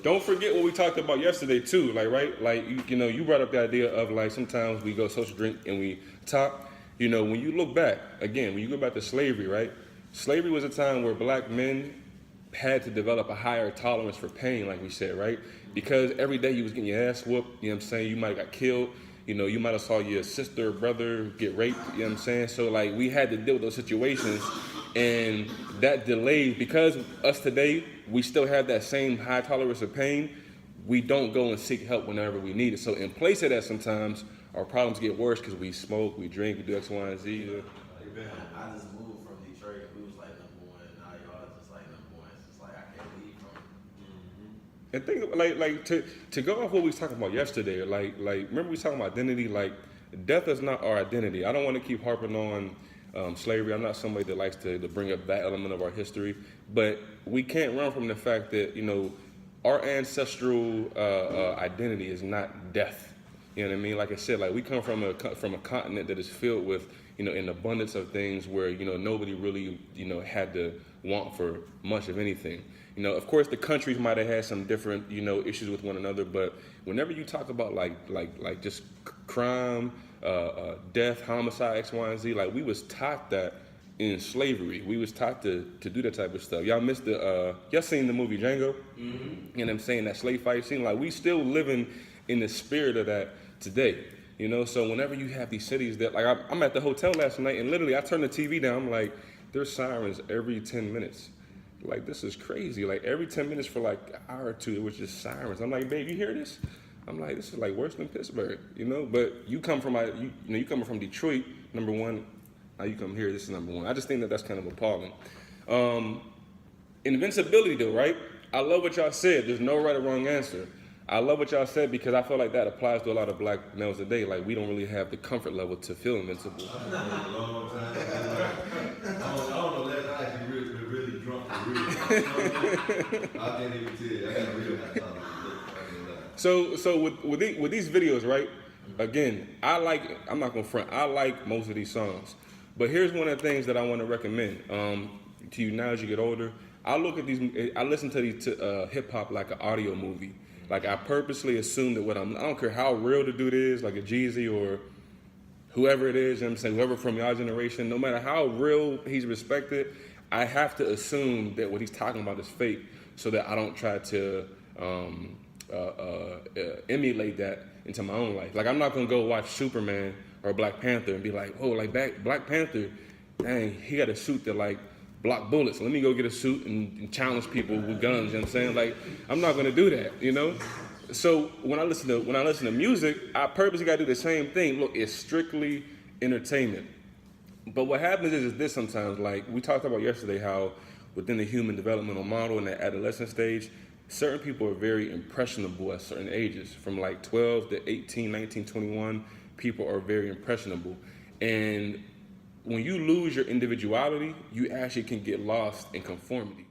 Don't forget what we talked about yesterday too. Like, right? Like, you know, you brought up the idea of like sometimes we go social drink and we talk. You know, when you look back again, when you go back to slavery, right? Slavery was a time where black men had to develop a higher tolerance for pain, like we said, right? Because every day you was getting your ass whooped. You know what I'm saying? You might have got killed. You know, you might have saw your sister or brother get raped. You know what I'm saying? So like we had to deal with those situations, and that delayed because us today we still have that same high tolerance of pain. We don't go and seek help whenever we need it. So in place of that, sometimes our problems get worse because we smoke, we drink, we do X, Y, and Z. I just moved from Detroit. We was like #1. Now y'all just like #1. It's just like I can't leave from. And think like to go off what we was talking about yesterday. Like remember we was talking about identity. Like death is not our identity. I don't want to keep harping on slavery. I'm not somebody that likes to bring up that element of our history, but we can't run from the fact that, you know, our ancestral identity is not death. You know what I mean? Like I said, like we come from a continent that is filled with, you know, an abundance of things where, you know, nobody really, you know, had to want for much of anything. You know, of course, the countries might have had some different, you know, issues with one another, but whenever you talk about like just crime, death, homicide, X, Y, and Z, like we was taught that in slavery. We was taught to do that type of stuff. Y'all missed y'all seen the movie Django? Mm-hmm. You know what I'm saying? That slave fight scene, like we still living in the spirit of that today. You know, so whenever you have these cities that, like I'm at the hotel last night and literally I turned the TV down, I'm like, there's sirens every 10 minutes. Like, this is crazy. Like every 10 minutes for like an hour or two, it was just sirens. I'm like, babe, you hear this? I'm like, this is like worse than Pittsburgh, you know? But you come from, you coming from Detroit, #1, now you come here, this is #1. I just think that that's kind of appalling. Invincibility though, right? I love what y'all said. There's no right or wrong answer. I love what y'all said because I feel like that applies to a lot of black males today. Like we don't really have the comfort level to feel invincible. I don't know, last night actually really drunk for real. I can't even tell you. I got a real hot time. So with these videos, right? Again, I'm not gonna front. I like most of these songs, but here's one of the things that I want to recommend to you now as you get older. I look at these. I listen to these hip hop like an audio movie. Like I purposely assume that I don't care how real the dude is, like a Jeezy or whoever it is, you know what I'm saying, whoever from your generation, no matter how real he's respected, I have to assume that what he's talking about is fake so that I don't try to emulate that into my own life. Like I'm not gonna go watch Superman or Black Panther and be like, oh, like Black Panther, dang, he got a suit that like block bullets. Let me go get a suit and challenge people with guns. You know what I'm saying? Like, I'm not gonna do that. You know. So when I listen to music, I purposely gotta do the same thing. Look, it's strictly entertainment. But what happens is this sometimes. Like we talked about yesterday, how within the human developmental model in the adolescent stage, certain people are very impressionable at certain ages. From like 12 to 18, 19, 21, people are very impressionable. And when you lose your individuality, you actually can get lost in conformity.